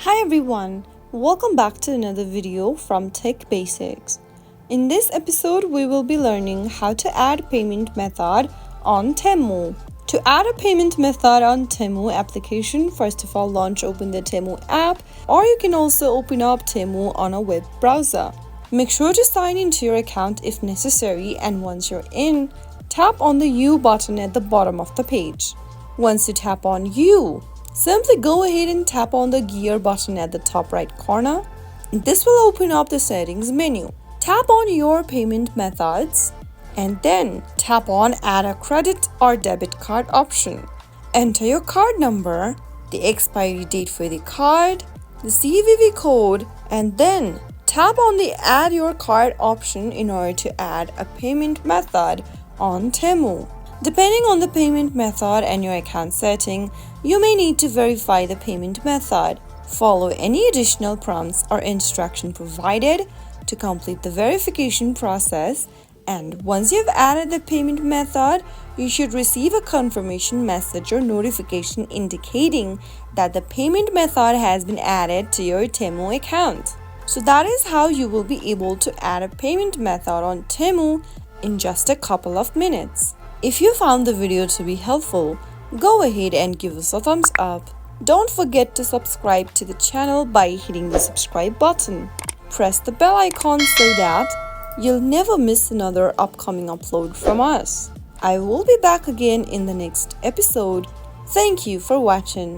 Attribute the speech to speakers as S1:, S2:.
S1: Hi everyone, welcome back to another video from Tech Basics. In this episode, we will be learning how to add payment method on Temu. To add a payment method on Temu application, first of all open the Temu app, or you can also open up Temu on a web browser. Make sure to sign into your account if necessary, and once you're in, tap on the U button at the bottom of the page. Once you tap on U, simply go ahead and tap on the gear button at the top right corner. This will open up the settings menu. Tap on your payment methods and then tap on add a credit or debit card option. Enter your card number, the expiry date for the card, the CVV code, and then tap on the add your card option in order to add a payment method on Temu. Depending on the payment method and your account setting, you may need to verify the payment method. Follow any additional prompts or instruction provided to complete the verification process, and once you've added the payment method, you should receive a confirmation message or notification indicating that the payment method has been added to your Temu account. So that is how you will be able to add a payment method on Temu in just a couple of minutes. If you found the video to be helpful, go ahead and give us a thumbs up. Don't forget to subscribe to the channel by hitting the subscribe button. Press the bell icon so that you'll never miss another upcoming upload from us. I will be back again in the next episode. Thank you for watching.